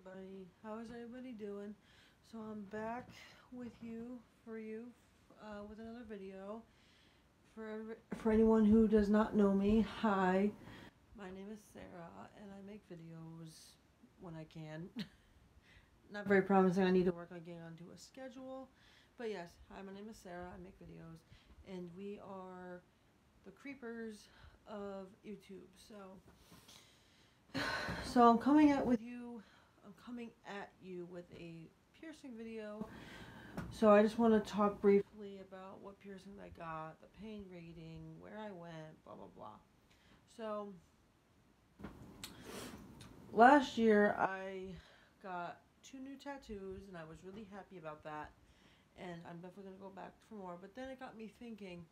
everybody. How is everybody doing? So I'm back with with another video. For anyone who does not know me, hi. My name is Sarah, and I make videos when I can. Not very promising. I need to work on getting onto a schedule, but yes, hi. My name is Sarah. I make videos, and we are the creepers of YouTube. So I'm coming at with you. I'm coming at you with a piercing video. So I just want to talk briefly about what piercings I got, the pain rating, where I went, blah blah blah. So last year I got 2 new tattoos and I was really happy about that. And I'm definitely gonna go back for more. But then it got me thinking,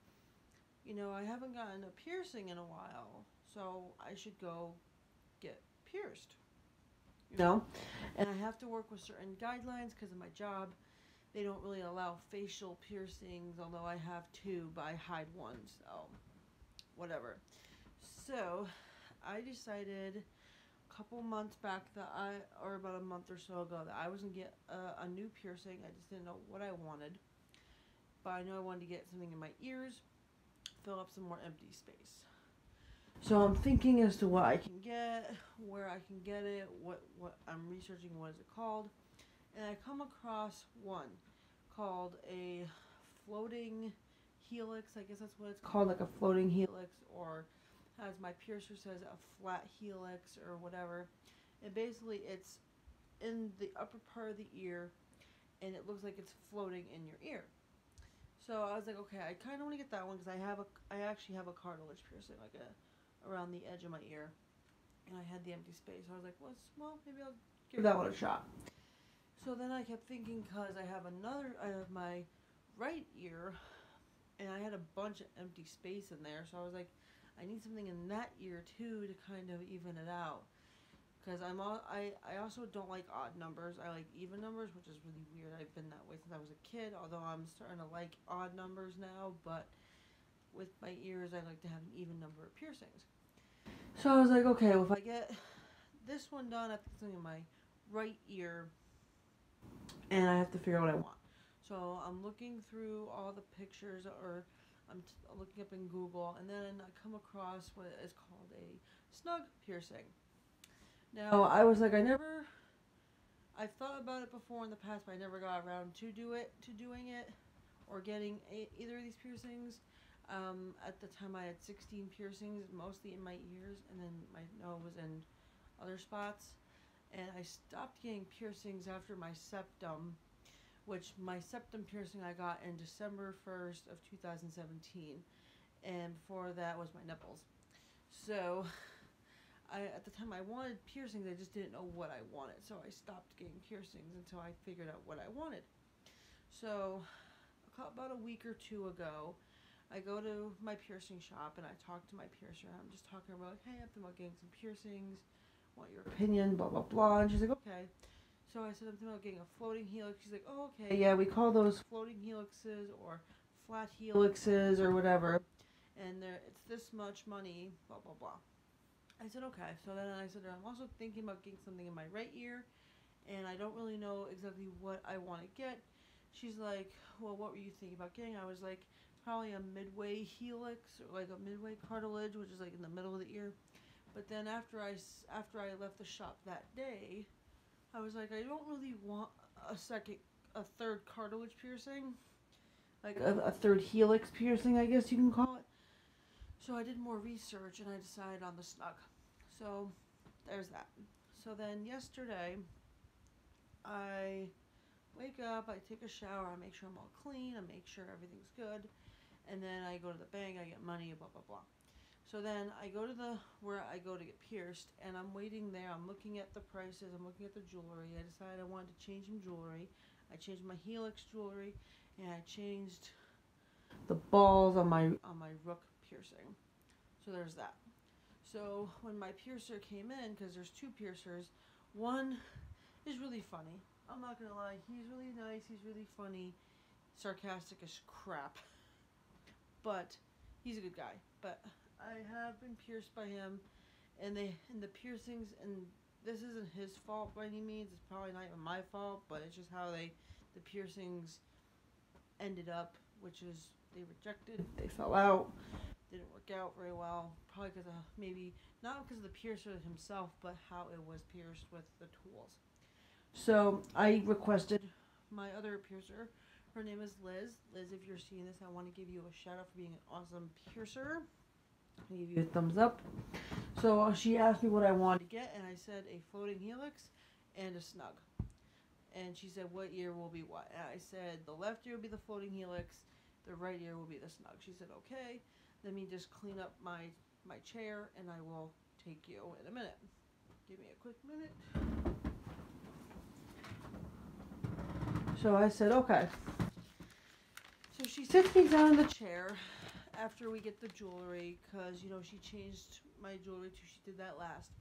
I haven't gotten a piercing in a while, so I should go get pierced. You know, and I have to work with certain guidelines because of my job. They don't really allow facial piercings, although I have two, but I hide one, so whatever. So I decided a couple months back or about a month or so ago, that I was gonna get a new piercing. I just didn't know what I wanted, but I know I wanted to get something in my ears, fill up some more empty space. So I'm thinking as to what I can get, where I can get it, what I'm researching, what is it called, and I come across one called a floating helix. I guess that's what it's called, like a floating helix, or as my piercer says, a flat helix or whatever. And basically, it's in the upper part of the ear, and it looks like it's floating in your ear. So I was like, okay, I kind of want to get that one because I actually have a cartilage piercing, like around the edge of my ear, and I had the empty space. So I was like, well, maybe I'll give that one a shot. So then I kept thinking, because I have my right ear, and I had a bunch of empty space in there. So I was like, I need something in that ear too to kind of even it out. Because I also don't like odd numbers. I like even numbers, which is really weird. I've been that way since I was a kid, although I'm starting to like odd numbers now. But with my ears, I like to have an even number of piercings. So I was like, okay, well, if I get this one done, I have to get something in my right ear, and I have to figure out what I want. So I'm looking through all the pictures, or looking up in Google, and then I come across what is called a snug piercing. Now I was like, I've thought about it before in the past, but I never got around to doing it, or getting either of these piercings. At the time, I had 16 piercings, mostly in my ears, and then my nose and other spots. And I stopped getting piercings after my septum, which my septum piercing I got in December 1st of 2017, and before that was my nipples. So at the time I wanted piercings, I just didn't know what I wanted, so I stopped getting piercings until I figured out what I wanted. So about a week or two ago, I go to my piercing shop and I talk to my piercer. I'm just talking about, hey, I'm thinking about getting some piercings. Want your opinion? Blah blah blah. And she's like, okay. So I said, I'm thinking about getting a floating helix. She's like, oh, okay, yeah, we call those floating helixes or flat helixes or whatever. And it's this much money, blah, blah, blah. I said, okay. So then I said, I'm also thinking about getting something in my right ear, and I don't really know exactly what I want to get. She's like, well, what were you thinking about getting? I was like, probably a midway helix, or like a midway cartilage, which is like in the middle of the ear. But then after I left the shop that day, I was like, I don't really want a third cartilage piercing, like a third helix piercing, I guess you can call it. So I did more research and I decided on the snug. So there's that. So then yesterday, I wake up, I take a shower, I make sure I'm all clean, I make sure everything's good, and then I go to the bank, I get money, blah blah blah. So then I go to where I go to get pierced, and I'm waiting there. I'm looking at the prices. I'm looking at the jewelry. I decided I wanted to change some jewelry. I changed my helix jewelry, and I changed the balls on my rook piercing. So there's that. So when my piercer came in, because there's two piercers, one is really funny. I'm not gonna lie. He's really nice. He's really funny. Sarcastic as crap, but he's a good guy. But I have been pierced by him, and the piercings and this isn't his fault by any means. It's probably not even my fault, but it's just how the piercings ended up, which is they rejected, they fell out, didn't work out very well. Probably because of maybe not because of the piercer himself, but how it was pierced with the tools. So I requested my other piercer. Her name is Liz. Liz, if you're seeing this, I want to give you a shout out for being an awesome piercer. I give you a thumbs up. So she asked me what I wanted to get, and I said a floating helix and a snug. And she said, what ear will be what? And I said, the left ear will be the floating helix, the right ear will be the snug. She said, okay, let me just clean up my chair, and I will take you in a minute. Give me a quick minute. So I said, okay. So she sits me down in the chair after we get the jewelry, because, you know, she changed my jewelry too. She did that last.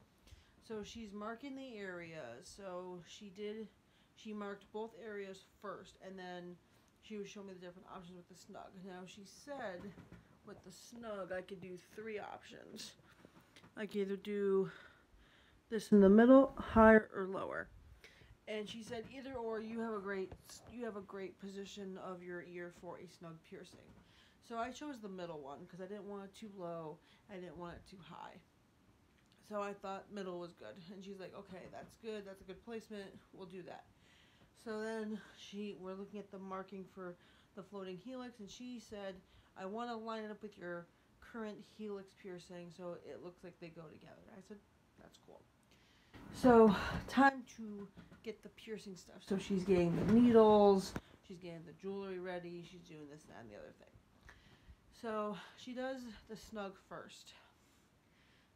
So she's marking the areas. So she marked both areas first, and then she was showing me the different options with the snug. Now she said with the snug I could do 3 options. I could either do this in the middle, higher, or lower. And she said either or, you have a great position of your ear for a snug piercing. So I chose the middle one because I didn't want it too low, I didn't want it too high. So I thought middle was good, and she's like, okay, that's good, that's a good placement, we'll do that. So then we're looking at the marking for the floating helix, and she said, I want to line it up with your current helix piercing so it looks like they go together. I said, that's cool. So time to get the piercing stuff. So she's getting the needles, she's getting the jewelry ready, she's doing this, that, and the other thing. So she does the snug first.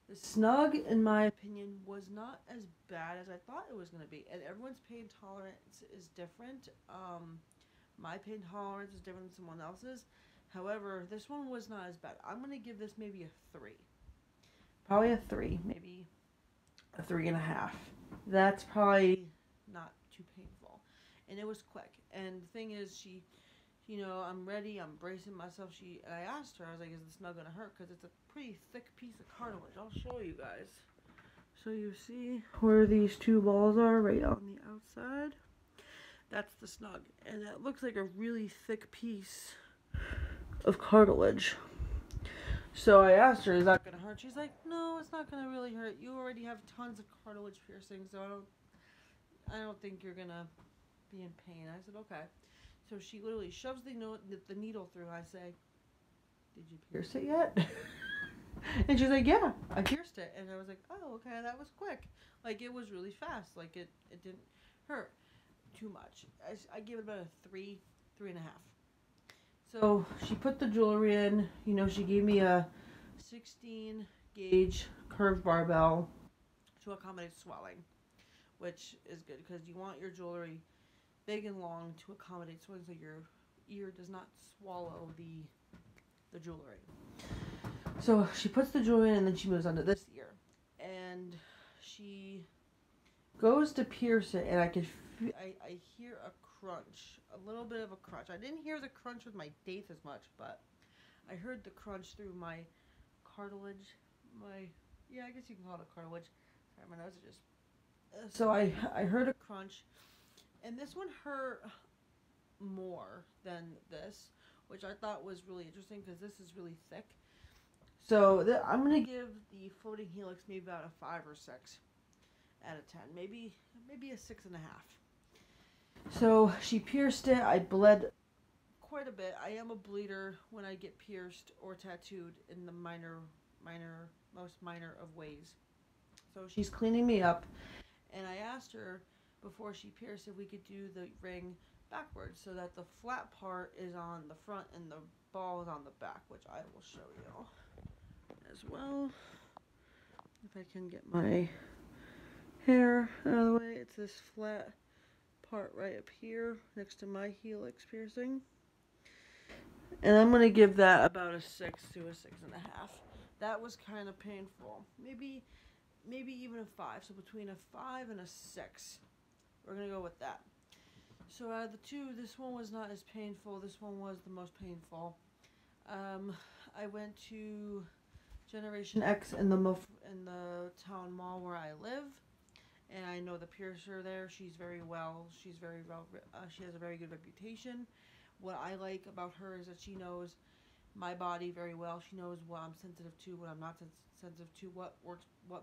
The snug, in my opinion, was not as bad as I thought it was going to be. And everyone's pain tolerance is different. My pain tolerance is different than someone else's. However, this one was not as bad. I'm going to give this maybe a 3. Probably a 3, maybe a 3.5. That's probably not too painful. And it was quick. And the thing is, I'm ready, I'm bracing myself. And I asked her, I was like, is the snug going to hurt? Because it's a pretty thick piece of cartilage. I'll show you guys. So you see where these 2 balls are right on the outside? That's the snug. And it looks like a really thick piece of cartilage. So I asked her, is that going to hurt? She's like, no, it's not going to really hurt. You already have tons of cartilage piercings, so I don't think you're going to be in pain. I said, okay. So she literally shoves the needle through. I say, did you pierce it yet? And she's like, yeah, I pierced it. And I was like, oh, okay, that was quick. Like, it was really fast. Like, it didn't hurt too much. I gave it about a 3.5. So she put the jewelry in. You know, she gave me a 16 gauge curved barbell to accommodate swelling, which is good because you want your jewelry big and long to accommodate swelling so your ear does not swallow the jewelry. So she puts the jewelry in, and then she moves on to this ear, and she goes to pierce it, and I hear a crunch, a little bit of a crunch. I didn't hear the crunch with my dates as much, but I heard the crunch through my cartilage. I guess you can call it a cartilage. Sorry, my nose is just. So I heard a crunch, and this one hurt more than this, which I thought was really interesting because this is really thick. So I'm gonna give the floating helix maybe about a 5 or 6 out of 10, maybe a 6.5. So she pierced it. I bled quite a bit. I am a bleeder when I get pierced or tattooed in the most minor of ways. So she's cleaning me up, and I asked her before she pierced if we could do the ring backwards so that the flat part is on the front and the ball is on the back, which I will show you as well. If I can get my hair out of the way. It's this flat part right up here next to my helix piercing. And I'm going to give that about a 6 to a 6.5. That was kind of painful. Maybe even a 5. So between a 5 and a 6. We're going to go with that. So out of the 2, this one was not as painful. This one was the most painful. I went to Generation X in the town mall where I live. I know the piercer there. She's very well. She's very well. She has a very good reputation. What I like about her is that she knows my body very well. She knows what I'm sensitive to, what I'm not sensitive to, what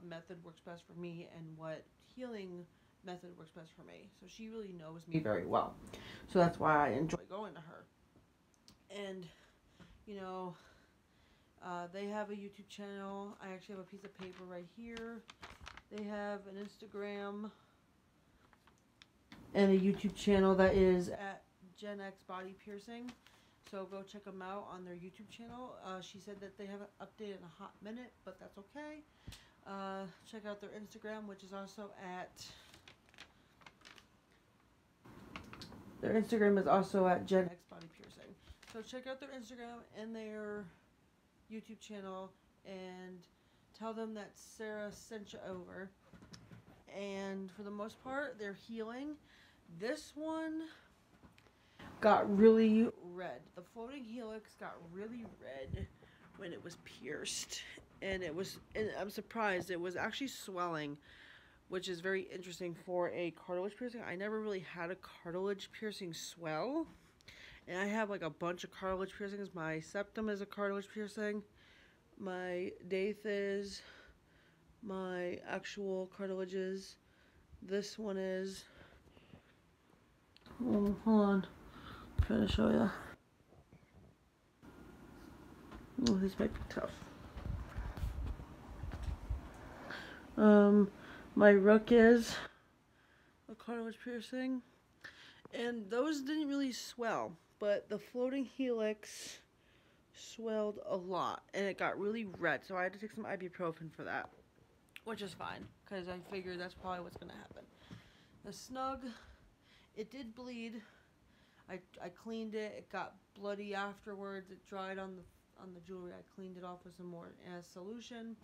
method works best for me, and what healing method works best for me. So she really knows me very well. So that's why I enjoy going to her. And, you know, they have a YouTube channel. I actually have a piece of paper right here. They have an Instagram and a YouTube channel that is at Gen X Body Piercing. So go check them out on their YouTube channel. She said that they haven't updated in a hot minute, but that's okay. Check out their Instagram, which is also at... Their Instagram is also at Gen X Body Piercing. So check out their Instagram and their YouTube channel and tell them that Sarah sent you over. And for the most part, they're healing. This one got really red. The floating helix got really red when it was pierced. And I'm surprised, it was actually swelling, which is very interesting for a cartilage piercing. I never really had a cartilage piercing swell. And I have like a bunch of cartilage piercings. My septum is a cartilage piercing. My daith is. My actual cartilages. This one is. Oh, hold on. I'm trying to show you. Oh, this might be tough. My rook is a cartilage piercing. And those didn't really swell. But the floating helix swelled a lot. And it got really red. So I had to take some ibuprofen for that. Which is fine. Because I figured that's probably what's going to happen. The snug, it did bleed. I cleaned it. It got bloody afterwards. It dried on the jewelry. I cleaned it off with some more solution.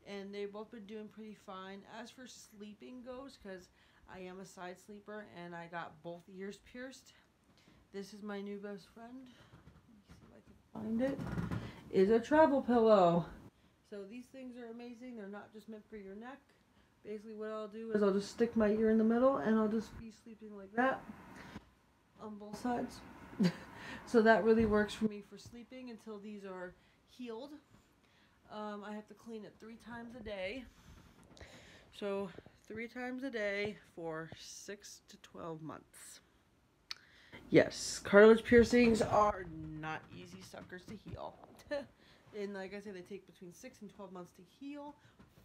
And they've both been doing pretty fine. As for sleeping goes, because I am a side sleeper and I got both ears pierced. This is my new best friend. Let me see if I can find it. Is a travel pillow. So these things are amazing. They're not just meant for your neck. Basically what I'll do is I'll just stick my ear in the middle and I'll just be sleeping like that on both sides. So that really works for me for sleeping until these are healed. I have to clean it 3 times a day. So 3 times a day for 6 to 12 months. Yes, cartilage piercings are not easy suckers to heal. And like I said, they take between 6 and 12 months to heal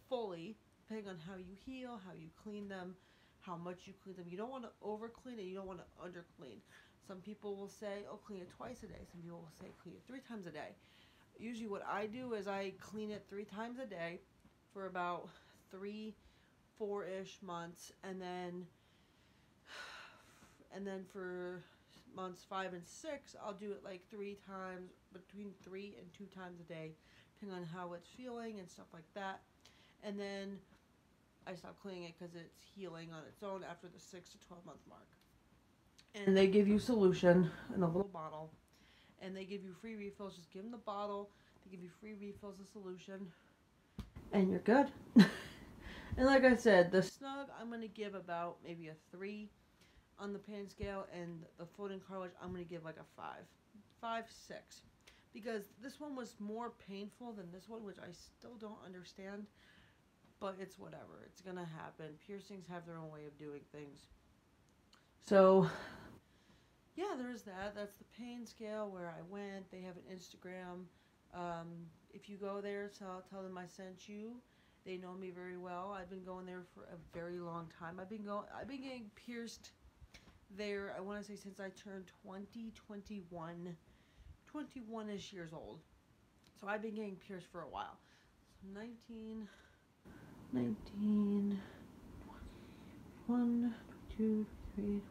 fully, depending on how you heal, how you clean them, how much you clean them. You don't want to over clean it, you don't want to under clean. Some people will say, oh, clean it twice a day. Some people will say, clean it 3 times a day. Usually what I do is I clean it 3 times a day for about 3-4-ish months, and then for months 5 and 6, I'll do it like 3 times, between 3 and 2 times a day, depending on how it's feeling and stuff like that. And then I stop cleaning it because it's healing on its own after the 6 to 12 month mark. And they give you solution in a little bottle, and they give you free refills. Just give them the bottle, they give you free refills of solution, and you're good. And like I said, the snug, I'm going to give about maybe a 3 on the pain scale, and the floating cartilage, I'm going to give like a 5, 6. Because this one was more painful than this one, which I still don't understand. But it's whatever. It's going to happen. Piercings have their own way of doing things. So, yeah, there's that. That's the pain scale where I went. They have an Instagram. If you go there, tell them I sent you. They know me very well. I've been going there for a very long time. I've been getting pierced there, I want to say, since I turned 21-ish years old. So I've been getting pierced for a while. So 19, 1, 2, 3, 4.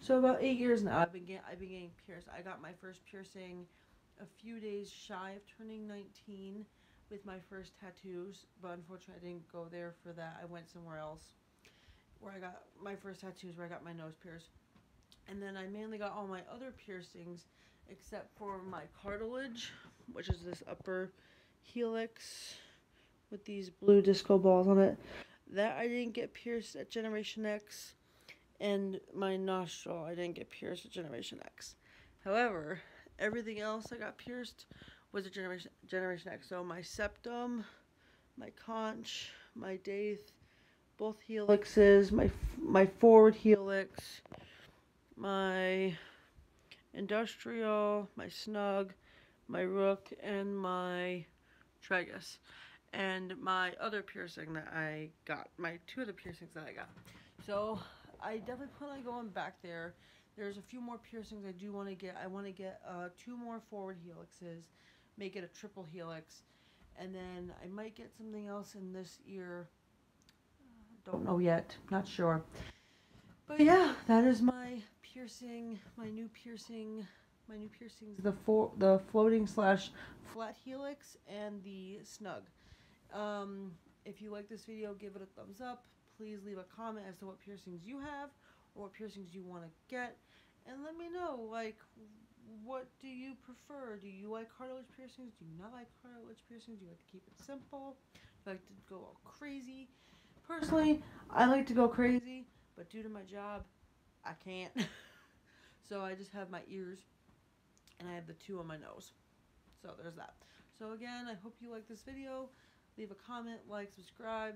So about 8 years now I've been getting pierced. I got my first piercing a few days shy of turning 19 with my first tattoos, but unfortunately I didn't go there for that. I went somewhere else where I got my first tattoos, where I got my nose pierced. And then I mainly got all my other piercings except for my cartilage, which is this upper helix with these blue disco balls on it. That I didn't get pierced at Generation X, and my nostril I didn't get pierced at Generation X. However, everything else I got pierced was at Generation X. So my septum, my conch, my daith, both helixes, my forward helix, my industrial, my snug, my rook, and my tragus. And my other piercing that I got, my two other piercings that I got. So I definitely plan on going back there. There's a few more piercings I do want to get. I want to get 2 more forward helixes, make it a triple helix, and then I might get something else in this ear. Don't know yet, not sure. But yeah, that is my piercing, my new piercings, the floating slash flat helix and the snug. If you like this video, give it a thumbs up. Please leave a comment as to what piercings you have or what piercings you want to get, and let me know, like, what do you prefer? Do you like cartilage piercings? Do you not like cartilage piercings? Do you like to keep it simple? Do you like to go all crazy? Personally, I like to go crazy, but due to my job, I can't. So I just have my ears, and I have the 2 on my nose. So there's that. So again, I hope you like this video. Leave a comment, like, subscribe,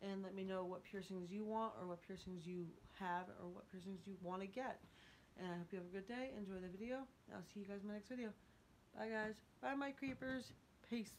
and let me know what piercings you want or what piercings you have or what piercings you want to get. And I hope you have a good day. Enjoy the video. I'll see you guys in my next video. Bye, guys. Bye, my creepers. Peace.